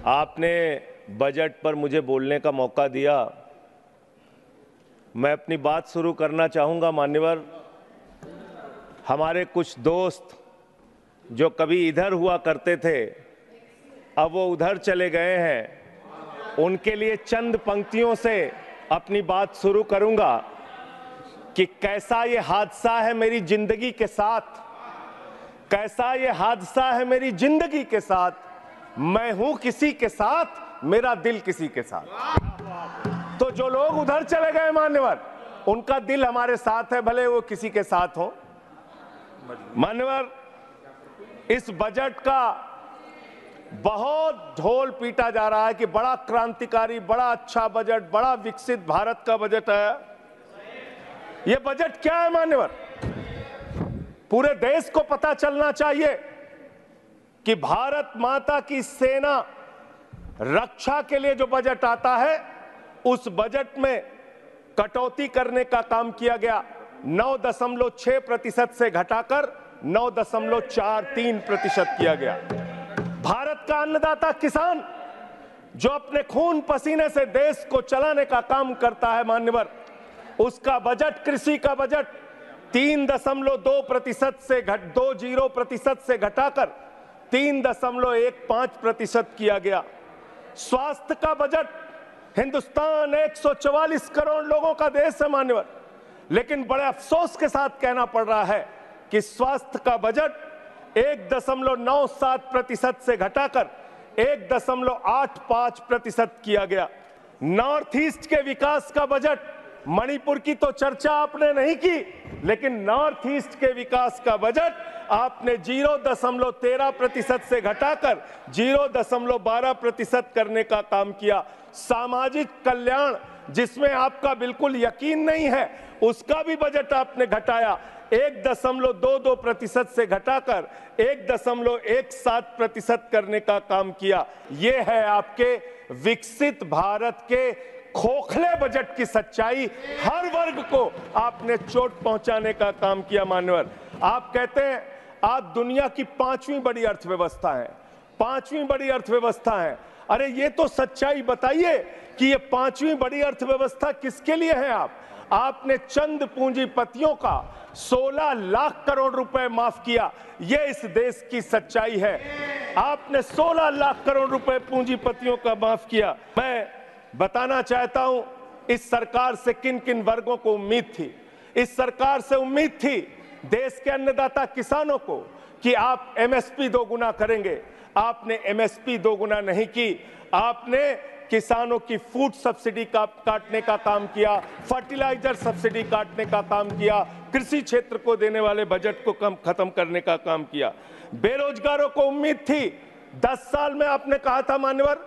आपने बजट पर मुझे बोलने का मौका दिया। मैं अपनी बात शुरू करना चाहूँगा। मान्यवर, हमारे कुछ दोस्त जो कभी इधर हुआ करते थे, अब वो उधर चले गए हैं। उनके लिए चंद पंक्तियों से अपनी बात शुरू करूँगा कि कैसा ये हादसा है मेरी जिंदगी के साथ, कैसा ये हादसा है मेरी जिंदगी के साथ, मैं हूं किसी के साथ, मेरा दिल किसी के साथ। तो जो लोग उधर चले गए मान्यवर, उनका दिल हमारे साथ है, भले वो किसी के साथ हो। मान्यवर, इस बजट का बहुत ढोल पीटा जा रहा है कि बड़ा क्रांतिकारी, बड़ा अच्छा बजट, बड़ा विकसित भारत का बजट है। यह बजट क्या है मान्यवर? पूरे देश को पता चलना चाहिए कि भारत माता की सेना रक्षा के लिए जो बजट आता है, उस बजट में कटौती करने का काम किया गया। 9.6% से घटाकर 9.43% किया गया। भारत का अन्नदाता किसान जो अपने खून पसीने से देश को चलाने का काम करता है मान्यवर, उसका बजट, कृषि का बजट 3.2% से घटाकर 3.15% किया गया। स्वास्थ्य का बजट, हिंदुस्तान 144 करोड़ लोगों का देश है मान्यवर, लेकिन बड़े अफसोस के साथ कहना पड़ रहा है कि स्वास्थ्य का बजट 1.97% से घटाकर 1.85% किया गया। नॉर्थ ईस्ट के विकास का बजट, मणिपुर की तो चर्चा आपने नहीं की, लेकिन नॉर्थ ईस्ट के विकास का बजट आपने 0.13% से घटाकर 0.12% करने का काम किया। सामाजिक कल्याण, जिसमें आपका बिल्कुल यकीन नहीं है, उसका भी बजट आपने घटाया। 1.22% से घटाकर 1.17% करने का काम किया। यह है आपके विकसित भारत के खोखले बजट की सच्चाई। हर वर्ग को आपने चोट पहुंचाने का काम किया मान्यवर। आप कहते हैं आप दुनिया की 5वीं बड़ी अर्थव्यवस्था है, 5वीं बड़ी अर्थव्यवस्था है। अरे ये तो सच्चाई बताइए कि ये 5वीं बड़ी अर्थव्यवस्था किसके लिए है? आपने चंद पूंजीपतियों का 16 लाख करोड़ रुपए माफ किया। ये इस देश की सच्चाई है। आपने 16 लाख करोड़ रुपए पूंजीपतियों का माफ किया। मैं बताना चाहता हूं इस सरकार से किन किन वर्गों को उम्मीद थी। इस सरकार से उम्मीद थी देश के अन्नदाता किसानों को कि आप एमएसपी दोगुना करेंगे। आपने एमएसपी दोगुना नहीं की, आपने किसानों की फूड सब्सिडी का काटने का काम किया, फर्टिलाइजर सब्सिडी काटने का काम किया, कृषि क्षेत्र को देने वाले बजट को खत्म करने का काम किया। बेरोजगारों को उम्मीद थी, 10 साल में आपने कहा था मान्यवर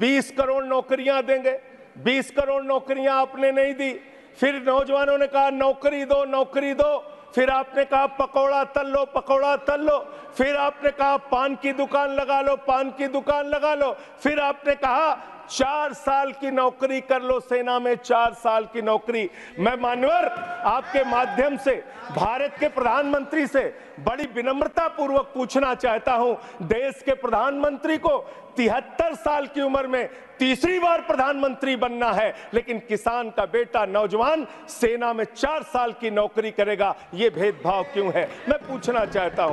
20 करोड़ नौकरियां देंगे। 20 करोड़ नौकरियां आपने नहीं दी। फिर नौजवानों ने कहा नौकरी दो, नौकरी दो। फिर आपने कहा पकौड़ा तल लो, पकौड़ा तल लो। फिर आपने कहा पान की दुकान लगा लो, पान की दुकान लगा लो। फिर आपने कहा 4 साल की नौकरी कर लो सेना में, 4 साल की नौकरी। मैं मान्यवर आपके माध्यम से भारत के प्रधानमंत्री से बड़ी विनम्रता पूर्वक पूछना चाहता हूं, देश के प्रधानमंत्री को 73 साल की उम्र में तीसरी बार प्रधानमंत्री बनना है, लेकिन किसान का बेटा नौजवान सेना में 4 साल की नौकरी करेगा। ये भेदभाव क्यों है? मैं पूछना चाहता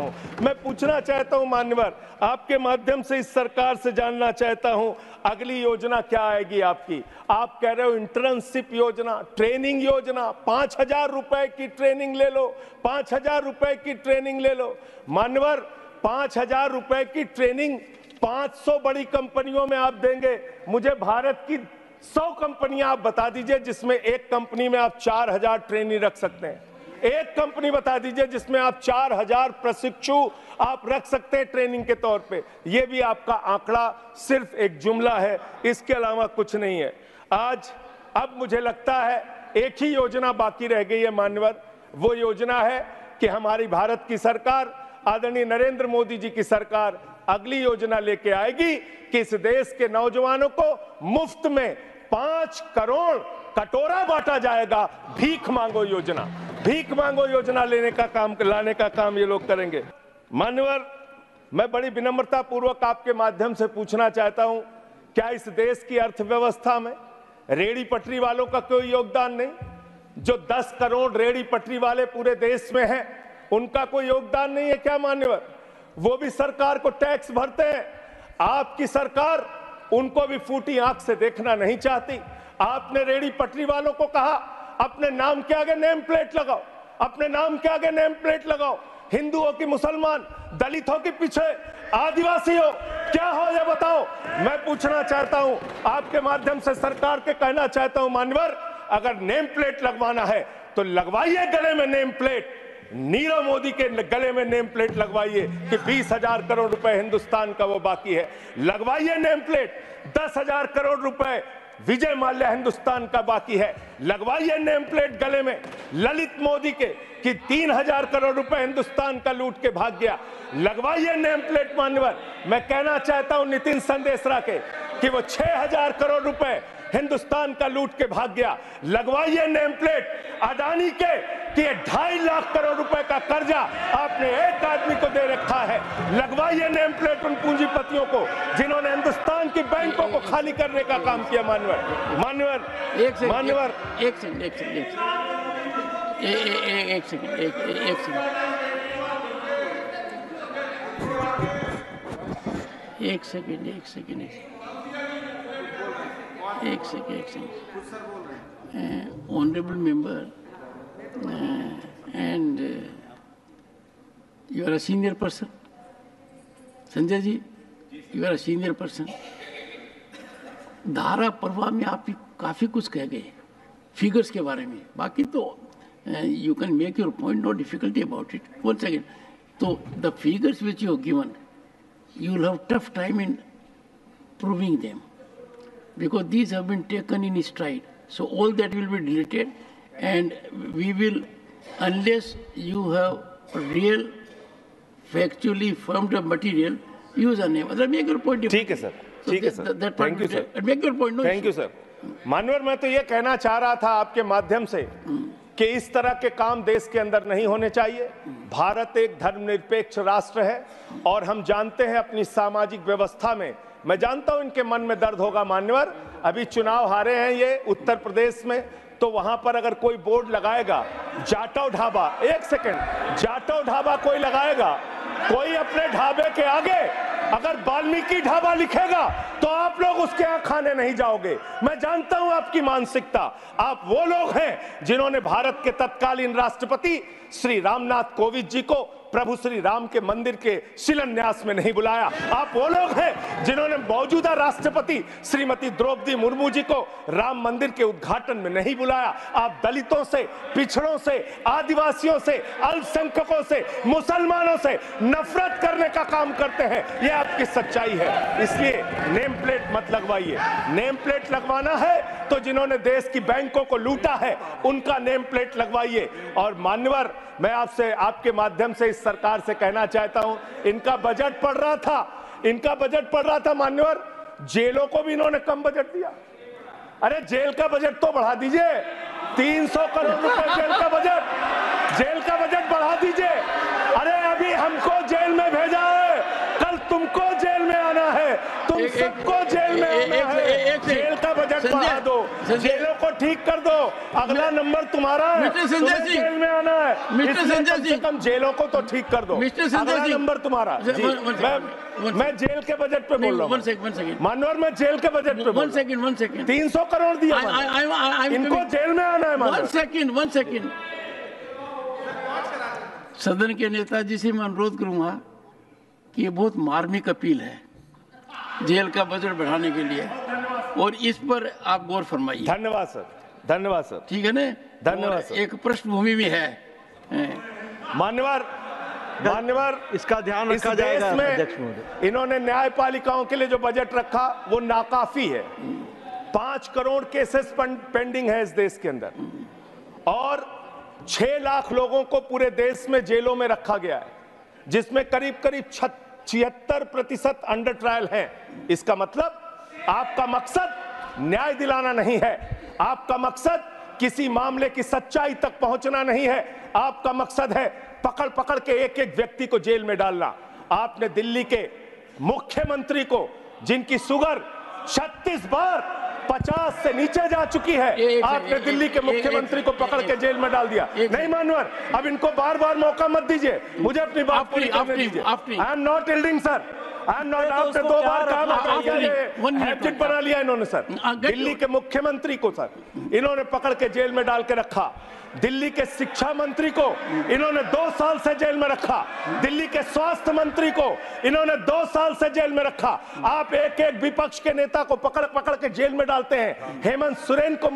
हूं मान्यवर, आपके माध्यम से इस सरकार से जानना चाहता हूं अगली योजना क्या आएगी आपकी। आप कह रहे हो इंटर्नशिप योजना, ट्रेनिंग योजना, 5,000 रुपए की ट्रेनिंग ले लो, 5,000 रुपए की ट्रेनिंग ले लो। मान्यवर, 5,000 रुपए की ट्रेनिंग 500 बड़ी कंपनियों में आप देंगे। मुझे भारत की 100 कंपनियां आप बता दीजिए जिसमें एक कंपनी में आप 4,000 ट्रेनी रख सकते हैं। एक कंपनी बता दीजिए जिसमें आप 4,000 प्रशिक्षु आप रख सकते हैं ट्रेनिंग के तौर पे। ये भी आपका आंकड़ा सिर्फ एक जुमला है, इसके अलावा कुछ नहीं है। अब मुझे लगता है एक ही योजना बाकी रह गई है मान्यवर। वो योजना है कि हमारी भारत की सरकार, आदरणीय नरेंद्र मोदी जी की सरकार अगली योजना लेके आएगी कि इस देश के नौजवानों को मुफ्त में 5 करोड़ कटोरा बांटा जाएगा। भीख मांगो योजना, भीख मांगो योजना लाने का काम ये लोग करेंगे। मान्यवर, मैं बड़ी विनम्रता पूर्वक आपके माध्यम से पूछना चाहता हूं क्या इस देश की अर्थव्यवस्था में रेहड़ी पटरी वालों का कोई योगदान नहीं? जो 10 करोड़ रेहड़ी पटरी वाले पूरे देश में हैं, उनका कोई योगदान नहीं है क्या मान्यवर? वो भी सरकार को टैक्स भरते हैं। आपकी सरकार उनको भी फूटी आंख से देखना नहीं चाहती। आपने रेहड़ी पटरी वालों को कहा अपने नाम के आगे नेम प्लेट लगाओ, अपने नाम के आगे नेम प्लेट लगाओ। हिंदुओं की, मुसलमान, दलितों के पीछे आदिवासी हो, क्या हो ये बताओ। मैं पूछना चाहता हूं, आपके माध्यम से सरकार के कहना चाहता हूं मान्यवर, अगर नेम प्लेट लगवाना है तो लगवाइए गले में नेम प्लेट। नीरव मोदी के गले में नेम प्लेट लगवाइए कि 20,000 करोड़ रुपए हिंदुस्तान का वो बाकी है, लगवाइए नेम प्लेट। 10,000 करोड़ रुपए विजय माल्या हिंदुस्तान का बाकी है, लगवाइए नेम प्लेट गले में। ललित मोदी के कि 3,000 करोड़ रुपए हिंदुस्तान का लूट के भाग गया, लगवाइए नेम प्लेट मान्यवर। मैं कहना चाहता हूं नितिन संदेशरा के कि वो 6,000 करोड़ रुपए हिंदुस्तान का लूट के भाग गया, लगवाइए नेम प्लेट। अडानी के कि 2.5 लाख करोड़ रुपए का कर्जा आपने एक आदमी को दे रखा है, लगवाइए नेम प्लेट उन पूंजीपतियों को जिन्होंने हिंदुस्तान की बैंकों को खाली करने का काम किया मान्यवर। मान्यवर एक second honorable member, and you are a senior person. Sanjay ji, you are a senior person. धारा प्रवाह में आप काफ़ी कुछ कह गए फिगर्स के बारे में, बाकी तो you can make your point, no difficulty about it. One second. So the figures which you have given, you will have tough time in proving them, because these have been taken in stride. So all that will be deleted, and we will, unless you have real, factually firmed up material, use a name. Other make your point. ठीक है sir, ठीक है sir, thank you sir, make your point. Thank you sir. मानवर, मैं तो ये कहना चाह रहा था आपके माध्यम से कि इस तरह के काम देश के अंदर नहीं होने चाहिए। भारत एक धर्मनिरपेक्ष राष्ट्र है और हम जानते हैं अपनी सामाजिक व्यवस्था में, मैं जानता हूं इनके मन में दर्द होगा मान्यवर, अभी चुनाव हारे हैं ये उत्तर प्रदेश में, तो वहां पर अगर कोई बोर्ड लगाएगा जाटव ढाबा, एक सेकंड, जाटव ढाबा कोई लगाएगा, कोई अपने ढाबे के आगे अगर वाल्मीकि ढाबा लिखेगा तो आप लोग उसके यहाँ खाने नहीं जाओगे। मैं जानता हूं आपकी मानसिकता। आप वो लोग हैं जिन्होंने भारत के तत्कालीन राष्ट्रपति श्री रामनाथ कोविंद जी को प्रभु श्री राम के मंदिर के शिलान्यास में नहीं बुलाया। आप वो लोग हैं जिन्होंने मौजूदा राष्ट्रपति श्रीमती द्रौपदी मुर्मू जी को राम मंदिर के उद्घाटन में नहीं बुलाया। आप दलितों से, पिछड़ों से, आदिवासियों से, अल्पसंख्यकों से, मुसलमानों से नफरत करने का काम करते हैं, ये आपकी सच्चाई है। इसलिए नेम प्लेट मत लगवाइए। नेम प्लेट लगवाना है तो जिन्होंने देश की बैंकों को लूटा है उनका नेम प्लेट लगवाइए। और मान्यवर, मैं आपसे, आपके माध्यम से इस सरकार से कहना चाहता हूं, इनका बजट पढ़ रहा था मान्यवर, जेलों को भी इन्होंने कम बजट दिया। अरे जेल का बजट तो बढ़ा दीजिए, 300 करोड़ रुपए जेल का बजट बढ़ा दीजिए। अरे अभी हमको जेल में भेजा है, कल तुमको जेल में आना है, तुम सबको जेल में आना है। जेल का बजट बढ़ा दो, जेलों को ठीक कर दो, अगला नंबर तुम्हारा है, तुम्हें जेल में आना है, इसलिए कम जेलों को तो ठीक कर दो, अगला नंबर तुम्हारा। मैं जेल के बजट पे बोल रहा हूँ मानवर, मैं जेल के बजट पे बोल रहा हूँ। 300 करोड़ दिया, इनको जेल में आना है। वन सेकेंड, सदन के नेताजी से मैं अनुरोध करूंगा कि ये बहुत मार्मिक अपील है जेल का बजट बढ़ाने के लिए, और इस पर आप गौर फरमाइए। धन्यवाद सर, धन्यवाद सर, ठीक है ना, धन्यवाद सर। एक पृष्ठभूमि भी है मान्यवर, इसका ध्यान रखा जाएगा। में इन्होंने न्यायपालिकाओं के लिए जो बजट रखा वो नाकाफी है। 5 करोड़ केसेस पेंडिंग है इस देश के अंदर, और 6 लाख लोगों को पूरे देश में जेलों में रखा गया है, जिसमें करीब 76% अंडर ट्रायल हैं। इसका मतलब आपका मकसद न्याय दिलाना नहीं है, आपका मकसद किसी मामले की सच्चाई तक पहुंचना नहीं है, आपका मकसद है पकड़ पकड़ के एक एक व्यक्ति को जेल में डालना। आपने दिल्ली के मुख्यमंत्री को, जिनकी शुगर 36 बार 50 से नीचे जा चुकी है। आपने दिल्ली के मुख्यमंत्री को पकड़ के जेल में डाल दिया। नहीं मानवर, अब इनको बार बार मौका मत दीजिए, मुझे अपनी बात पूरी करने दीजिए। I am not yielding sir, I am not. आपने 2 बार कहा, हैबिट बना लिया इन्होंने सर। दिल्ली के मुख्यमंत्री को सर इन्होंने पकड़ के जेल में डाल के रखा। दिल्ली के शिक्षा मंत्री को इन्होंने 2 साल से जेल में रखा। दिल्ली के स्वास्थ्य मंत्री को इन्होंने 2 साल से जेल में रखा। आप एक एक विपक्ष के नेता को पकड़ पकड़ के जेल में डालते हैं। हेमंत सोरेन को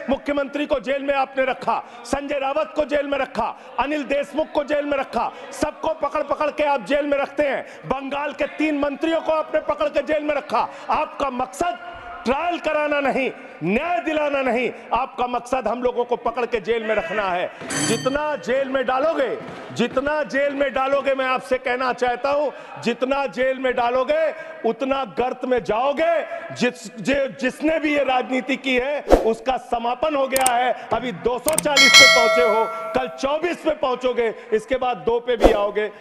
मुख्यमंत्री को जेल में आपने रखा, संजय रावत को जेल में रखा, अनिल देशमुख को जेल में रखा, सबको पकड़ पकड़ के आप जेल में रखते हैं। बंगाल के 3 मंत्रियों को आपने पकड़ के जेल में रखा। आपका मकसद ट्रायल कराना नहीं, न्याय दिलाना नहीं, आपका मकसद हम लोगों को पकड़ के जेल में रखना है। जितना जेल में डालोगे, जितना जेल में डालोगे, मैं आपसे कहना चाहता हूं, जितना जेल में डालोगे उतना गर्त में जाओगे। जिसने भी ये राजनीति की है उसका समापन हो गया है। अभी 240 पे पहुंचे हो, कल 24 पे पहुंचोगे, इसके बाद 2 पे भी आओगे।